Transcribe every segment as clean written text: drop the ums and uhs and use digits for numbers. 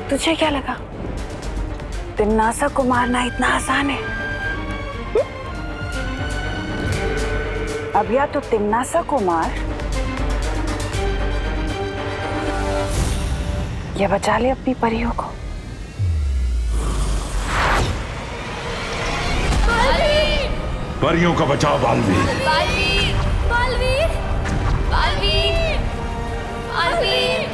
तुझे क्या लगा तिम्नासा को मारना इतना आसान है? अब या तो तिम्नासा को मार या बचा ले अपनी परियों को। परियों का बचाव बालवीर। बालवीर, बालवीर, बालवीर, बालवीर।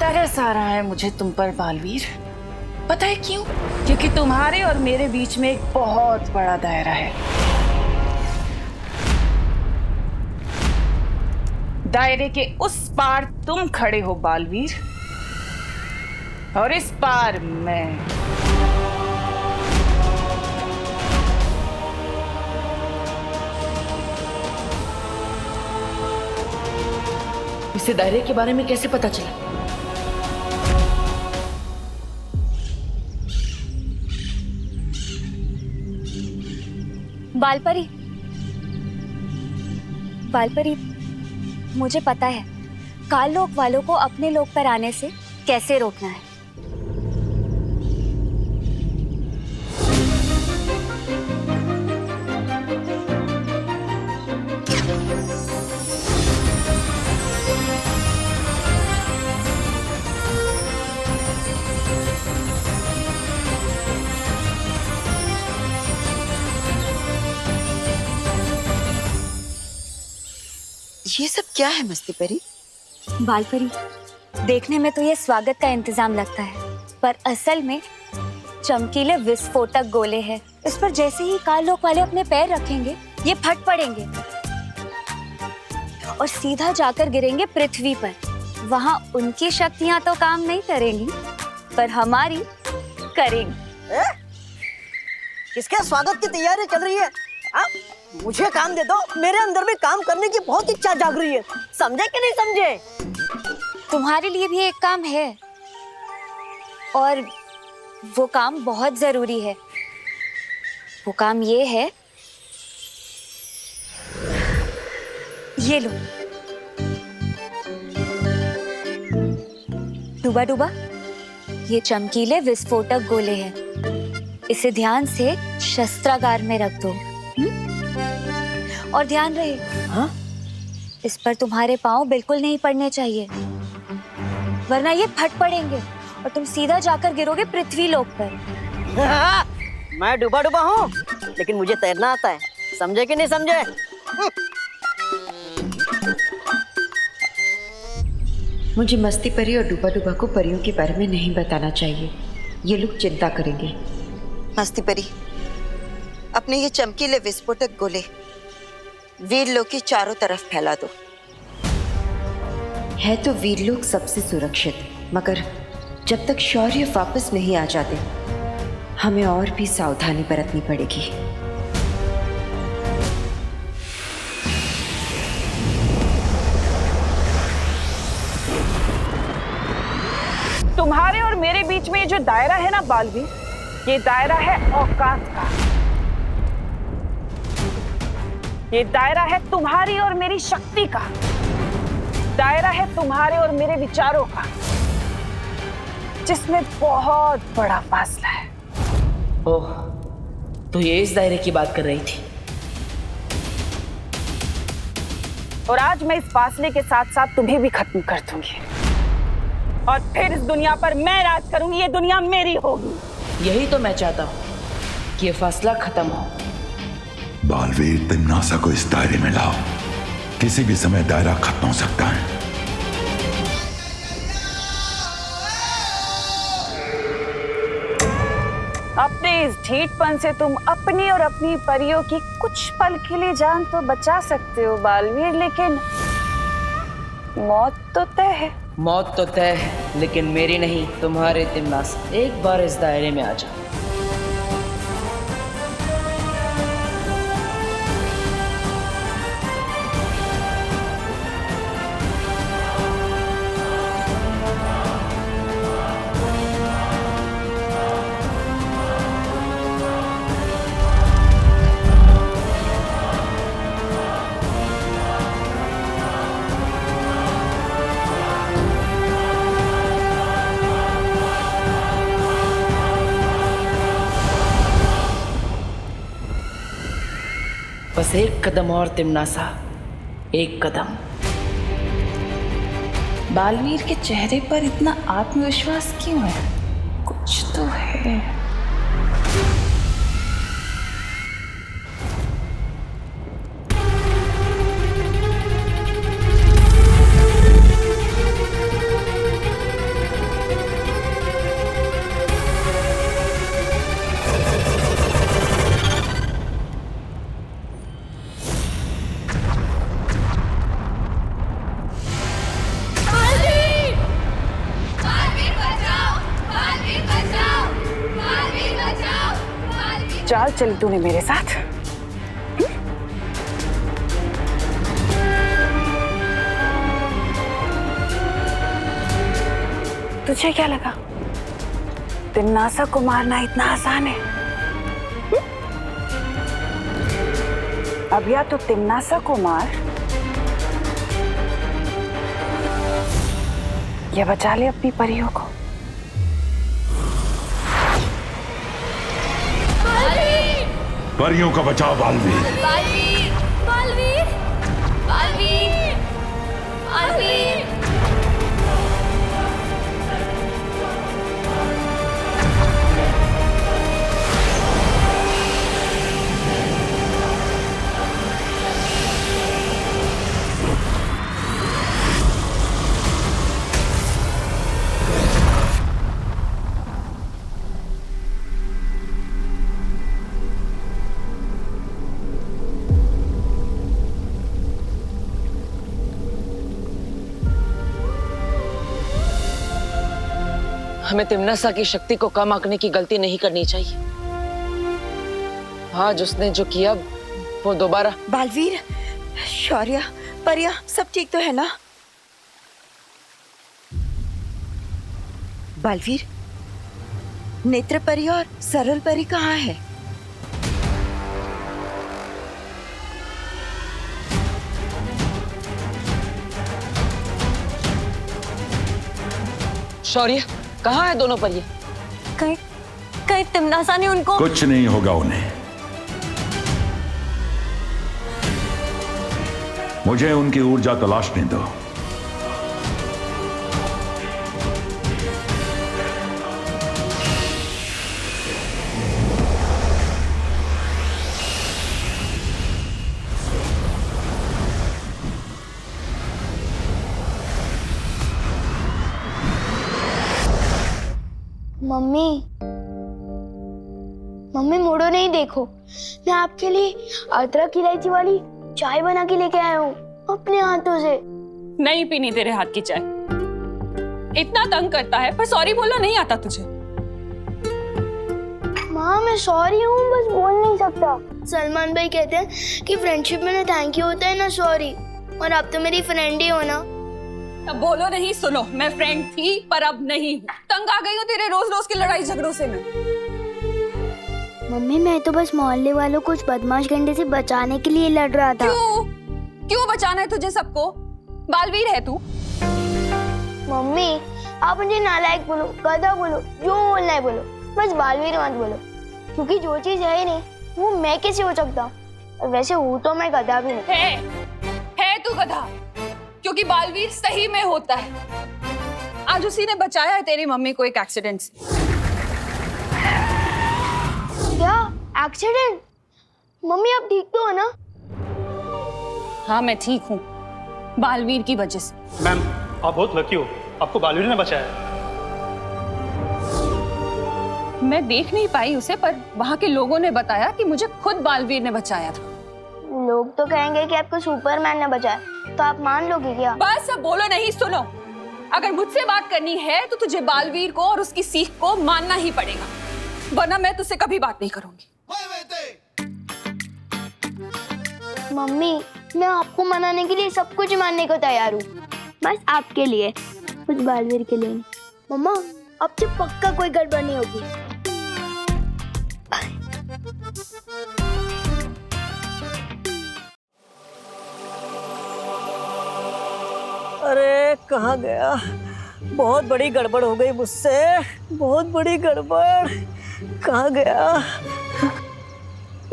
तरस आ रहा है मुझे तुम पर बालवीर। पता है क्यों? क्योंकि तुम्हारे और मेरे बीच में एक बहुत बड़ा दायरा है। दायरे के उस पार तुम खड़े हो बालवीर, और इस पार मैं। इसे दायरे के बारे में कैसे पता चला? बालपरी, बालपरी, मुझे पता है काल लोक वालों को अपने लोक पर आने से कैसे रोकना है। ये सब क्या है मस्ती परी? बालपरी, देखने में तो ये स्वागत का इंतजाम लगता है, पर असल में चमकीले विस्फोटक गोले हैं। इस पर जैसे ही काल लोक वाले अपने पैर रखेंगे ये फट पड़ेंगे और सीधा जाकर गिरेंगे पृथ्वी पर। वहां उनकी शक्तियां तो काम नहीं करेंगी, पर हमारी करेंगी। किसके स्वागत की तैयारी चल रही है? मुझे काम दे दो, मेरे अंदर भी काम करने की बहुत इच्छा जाग रही है। समझे कि नहीं समझे? तुम्हारे लिए भी एक काम है, और वो काम बहुत जरूरी है। वो काम ये है, ये लो डूबा डूबा, ये चमकीले विस्फोटक गोले हैं। इसे ध्यान से शस्त्रागार में रख दो। और ध्यान रहे, हाँ? इस पर तुम्हारे पांव बिल्कुल नहीं पड़ने चाहिए, वरना ये फट पड़ेंगे और तुम सीधा जाकर गिरोगे पृथ्वी लोक पर। मैं डूबा डूबा हूँ, लेकिन मुझे तैरना आता है। समझे कि नहीं समझे? मुझे मस्ती परी और डूबा डूबा को परियों के बारे में नहीं बताना चाहिए, ये लोग चिंता करेंगे। मस्ती परी, अपने ये चमकीले विस्फोटक गोले वीरलोक की चारों तरफ फैला दो। है तो वीरलोक सबसे सुरक्षित, मगर जब तक शौर्य वापस नहीं आ जाते हमें और भी सावधानी बरतनी पड़ेगी। तुम्हारे और मेरे बीच में ये जो दायरा है ना बालवीर, ये दायरा है औकात का। ये दायरा है तुम्हारी और मेरी शक्ति का। दायरा है तुम्हारे और मेरे विचारों का, जिसमें बहुत बड़ा फासला है। ओह, तो ये इस दायरे की बात कर रही थी। और आज मैं इस फासले के साथ साथ तुम्हें भी खत्म कर दूंगी, और फिर इस दुनिया पर मैं राज करूंगी। ये दुनिया मेरी होगी। यही तो मैं चाहता हूँ कि ये फासला खत्म हो। बालवीर, तिम्नासा को इस दायरे में लाओ। किसी भी समय दायरा खत्म हो सकता है। अपने इस ढीठपन से तुम अपनी और अपनी परियों की कुछ पल के लिए जान तो बचा सकते हो बालवीर, लेकिन मौत तो तय है। मौत तो तय है, लेकिन मेरी नहीं, तुम्हारे। तिम्नासा, एक बार इस दायरे में आ जाओ। बस एक कदम और तिमनासा, एक कदम। बालवीर के चेहरे पर इतना आत्मविश्वास क्यों है? कुछ तो है। चाल चली तूने मेरे साथ। तुझे क्या लगा तिमनासा को मारना इतना आसान है? अब या तो तिमनासा को मार या बचा ले अपनी परियों को। परियों का बचाव बालवीर। बालवीर, बालवीर, बालवीर, बालवीर। हमें तिमनासा की शक्ति को कम आंकने की गलती नहीं करनी चाहिए। आज उसने जो किया वो दोबारा। बालवीर, शौर्य, परिया सब ठीक तो है ना? बालवीर, नेत्र परी और सरल परी कहाँ है? शौर्य, कहाँ है दोनों परियां? कहीं तिमनासा ने उनको। कुछ नहीं होगा उन्हें। मुझे उनकी ऊर्जा तलाशने दो। मम्मी, मम्मी मुड़ो नहीं, देखो मैं आपके लिए अदरक इलायची वाली चाय बना के लेके आया हूँ अपने हाथों से। नहीं पीनी तेरे हाथ की चाय। इतना तंग करता है पर सॉरी बोलना नहीं आता तुझे। माँ मैं सॉरी हूँ, बस बोल नहीं सकता। सलमान भाई कहते हैं कि फ्रेंडशिप में ना थैंक यू होता है ना सॉरी, और आप तो मेरी फ्रेंड ही हो ना। अब बोलो नहीं, सुनो, मैं फ्रेंड थी पर अब नहीं हूँ। तंग आ गई हूँ तेरे रोज रोज की लड़ाई झगड़ों से मैं। मम्मी मैं तो बस मोहल्ले वालों को उस बदमाश गंडे से बचाने के लिए लड़ रहा था। क्यों बचाना है तुझे सबको? बालवीर है तू। मम्मी आप मुझे नालायक बोलो, गधा बोलो, जो बोलना है बोलो, बस बालवीर मत बोलो, क्योंकि जो चीज है ही नहीं वो मैं कैसे हो सकता हूँ। और वैसे हूँ तो मैं गधा भी नहीं। है तू गधा, क्योंकि बालवीर सही में होता है। आज उसी ने बचाया है तेरी मम्मी को एक एक्सीडेंट से। क्या एक्सीडेंट? मम्मी आप ठीक तो हो ना? हाँ मैं ठीक हूँ, बालवीर की वजह से। मैम आप बहुत लकी हो, आपको बालवीर ने बचाया। मैं देख नहीं पाई उसे, पर वहाँ के लोगों ने बताया कि मुझे खुद बालवीर ने बचाया था। लोग तो कहेंगे कि आपको सुपरमैन ने बचाया, तो आप मान लोगे क्या? बस अब बोलो नहीं, सुनो। अगर मुझसे बात करनी है तो तुझे बालवीर को और उसकी सीख को मानना ही पड़ेगा, वरना मैं तुझसे कभी बात नहीं करूंगी। मम्मी मैं आपको मनाने के लिए सब कुछ मानने को तैयार हूँ, बस आपके लिए, कुछ बालवीर के लिए नहीं। मम्मा अब से पक्का कोई गड़बड़ नहीं होगी। अरे कहाँ गया? बहुत बड़ी गड़बड़ हो गई मुझसे, बहुत बड़ी गड़बड़। कहाँ गया?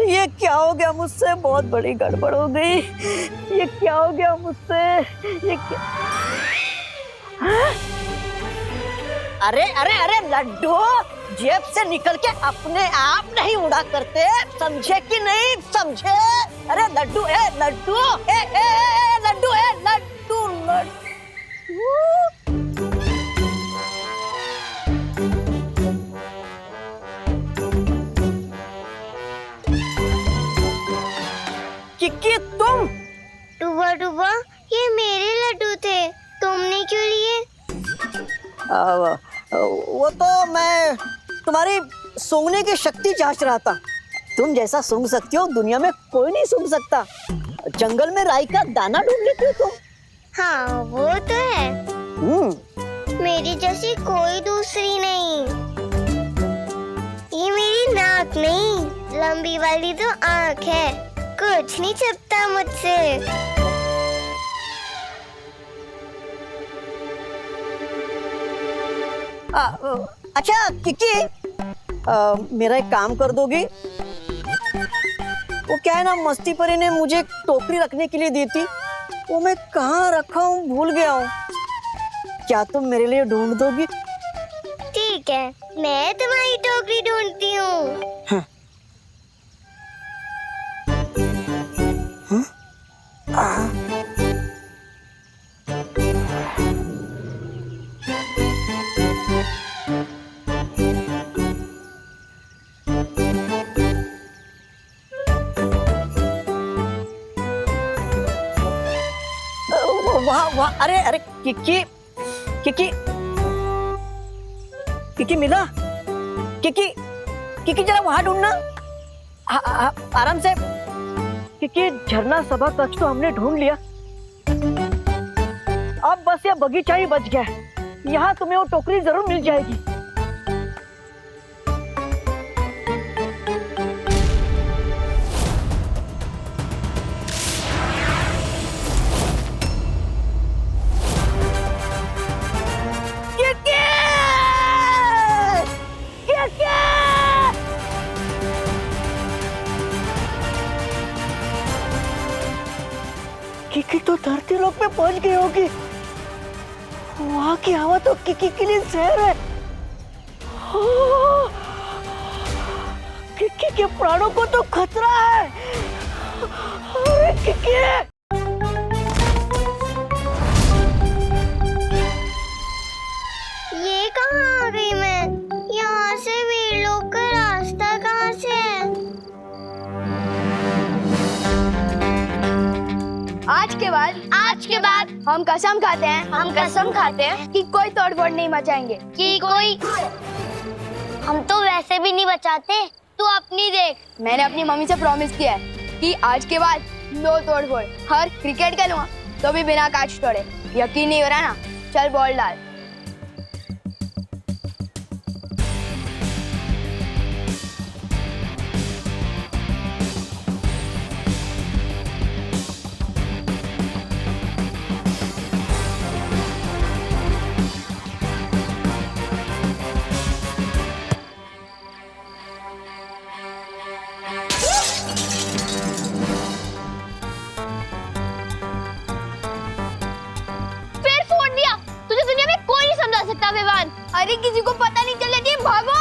ये क्या हो गया मुझसे? बहुत बड़ी गड़बड़ हो गई। ये क्या हो गया मुझसे? ये क्या? हाँ? अरे अरे अरे लड्डू, जेब से निकल के अपने आप नहीं उड़ा करते, समझे कि नहीं समझे? अरे लड्डू, ए लड्डू, ए लड्डू, ए लड्डू, लड्डू। किक्की तुम? डूबा डूबा, ये मेरे लड्डू थे, तुमने क्यों लिए? वो तो मैं तुम्हारी सूंघने की शक्ति जांच रहा था। तुम जैसा सूंघ सकती हो दुनिया में कोई नहीं सूंघ सकता। जंगल में राई का दाना ढूंढ लेती हो तुम। हाँ वो तो है, मेरी जैसी कोई दूसरी नहीं। ये मेरी नाक नहीं, लंबी वाली तो आँख है, कुछ नहीं छिपता मुझसे। अच्छा किक्की, मेरा एक काम कर दोगी? वो क्या है ना, मस्ती परी ने मुझे एक टोकरी रखने के लिए दी थी, वो मैं कहाँ रखा हूँ भूल गया हूँ। क्या तुम मेरे लिए ढूंढ दोगी? ठीक है, मैं तुम्हारी टोकरी ढूंढती हूँ। वाह वाह, अरे अरे किक्की, किक्की, किक्की मिला? किक्की, किक्की जरा वहां ढूंढना, आराम से। किक्की, झरना सभा कक्ष तो हमने ढूंढ लिया, अब बस ये बगीचा ही बच गया है। यहाँ तुम्हें वो टोकरी जरूर मिल जाएगी। किक्की तो धरती लोक पे पहुंच गई होगी। वहां की हवा तो किक्की के लिए जहर है। किक्की के प्राणों को तो खतरा है। अरे किक्की, ये कहाँ आ गई मैं? यहाँ से वीरलोक का रास्ता कहाँ से है? आज के बाद हम कसम खाते हैं कि कोई तोड़फोड़ नहीं मचाएंगे, कि कोई। हम तो वैसे भी नहीं बचाते, तू अपनी देख। मैंने अपनी मम्मी से प्रॉमिस किया है कि आज के बाद नो तोड़फोड़। हर क्रिकेट खेलूंगा तो भी बिना कैच तोड़े। यकीन नहीं हो रहा ना? चल बॉल डाल। अरे किसी को पता नहीं चलने चाहिए, भागो।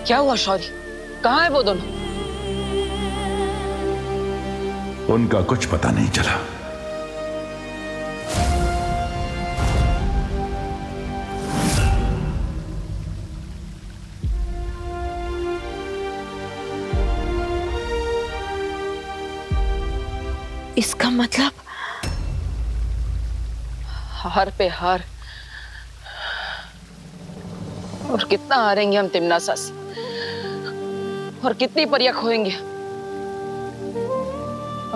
क्या हुआ शौर्य? कहाँ है वो दोनों? उनका कुछ पता नहीं चला। इसका मतलब हार पे हार। और कितना हारेंगे हम तिमनासा से, और कितनी परिया खोएंगे।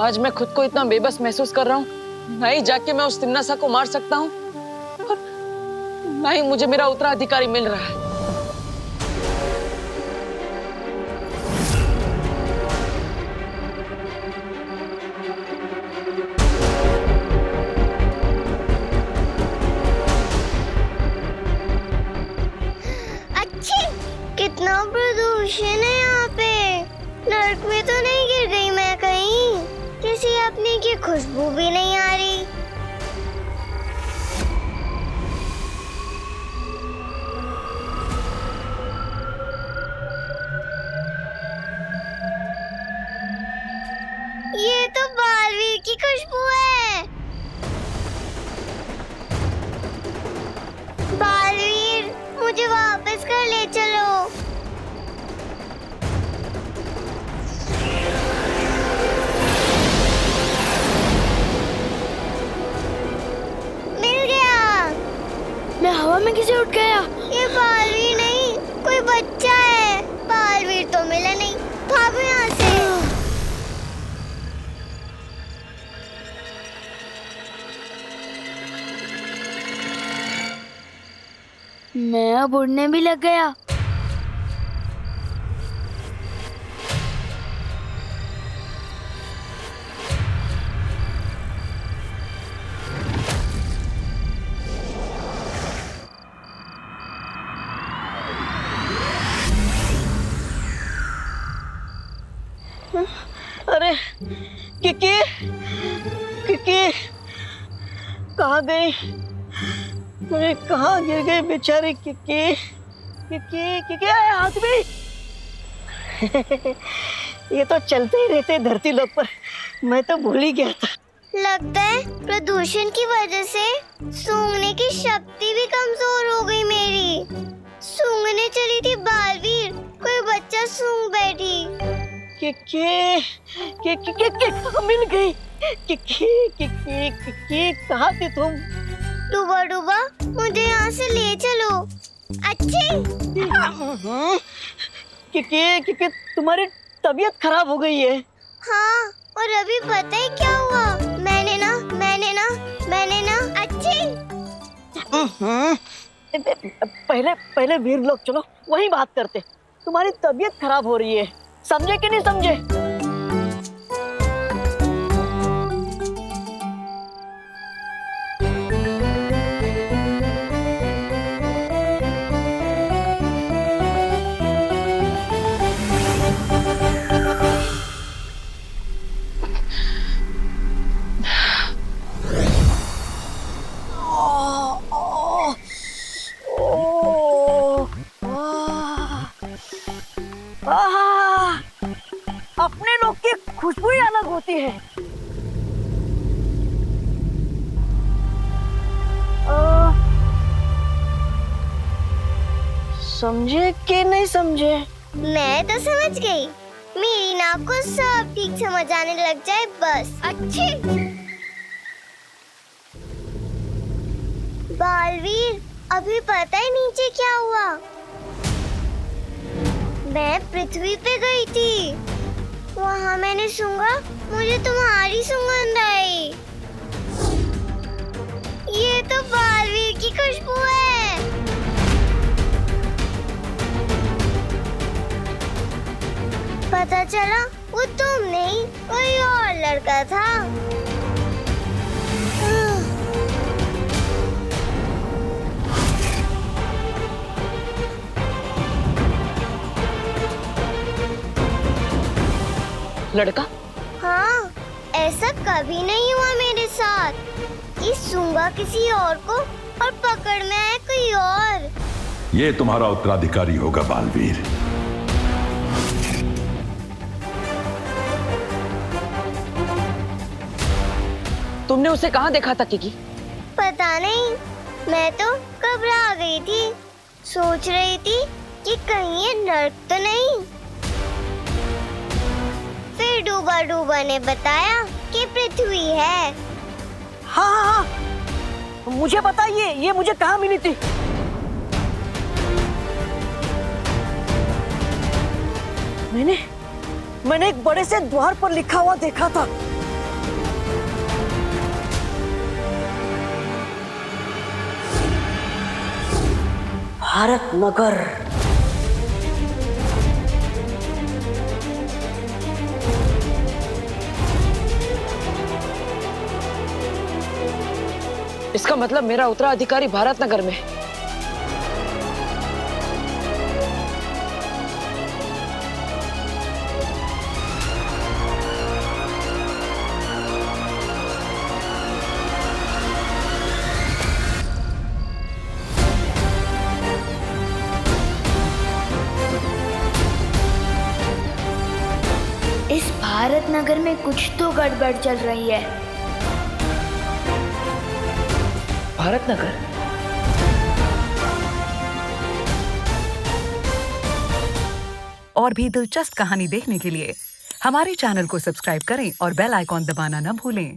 आज मैं खुद को इतना बेबस महसूस कर रहा हूँ। ना ही जाके मैं उस तिम्नासा को मार सकता हूँ और ना ही मुझे मेरा उत्तराधिकारी मिल रहा है। अच्छी, कितना प्रदूषण है यहाँ पे। नर्क में तो नहीं गिर गई मैं कहीं? किसी अपने की खुशबू भी नहीं आ रही। ये तो बालवीर की खुशबू है। बालवीर, मुझे वापस कर ले चलो। मिल गया। मैं हवा में कैसे उठ गया? ये बालवीर नहीं, कोई बच्चा है। बालवीर तो मिला नहीं। भागो यहाँ से। मैं अब उड़ने भी लग गया। अरे किकी, किकी कहाँ गई? अरे कहाँ गिर गई बेचारी किकी? किकी, किकी आए हाथ में। ये तो चलते ही रहते धरती लोक पर। मैं तो भूल ही गया था। लगता है प्रदूषण की वजह से सूंघने की शक्ति भी कमजोर हो गई मेरी। सूंघने चली थी बालवीर, कोई बच्चा सूंघ बैठी। किकी, किकी, किकी मिल गई। किकी, किकी, किकी कहाँ थी तुम? डूबा डूबा, मुझे यहाँ से ले चलो। अच्छी। किकी, किकी तुम्हारी तबीयत खराब हो गई है। हाँ, और अभी पता है क्या हुआ? मैंने ना अच्छी। पहले वीर लोग चलो वहीं बात करते। तुम्हारी तबीयत खराब हो रही है, समझे कि नहीं समझे? अपने लोग की खुशबू ही अलग होती है। समझे कि नहीं समझे? मैं तो समझ गई। मेरी नाक को सब ठीक समझ आने लग जाए बस। अच्छी। बालवीर, अभी पता है नीचे क्या हुआ? मैं पृथ्वी पे गई थी। वहाँ मैंने सूंघा, मुझे तुम्हारी सुगंध आई। ये तो बालवीर की खुशबू है। पता चला वो तुम नहीं, कोई और लड़का था। लड़का? हाँ, ऐसा कभी नहीं हुआ मेरे साथ कि सूंघा किसी और को और पकड़ में आया कोई और। ये तुम्हारा उत्तराधिकारी होगा बालवीर। तुमने उसे कहाँ देखा था किकी? पता नहीं, मैं तो घबरा गई थी। सोच रही थी कि कहीं ये नर्क तो नहीं। फिर डूबा डूबा ने बताया कि पृथ्वी है। हाँ, मुझे बताइए ये मुझे कहाँ मिली थी? मैंने एक बड़े से द्वार पर लिखा हुआ देखा था। भारत नगर। इसका मतलब मेरा उत्तराधिकारी भारत नगर में। इस भारत नगर में कुछ तो गड़बड़ चल रही है। भारत नगर? और भी दिलचस्प कहानी देखने के लिए हमारे चैनल को सब्सक्राइब करें और बेल आइकॉन दबाना न भूलें।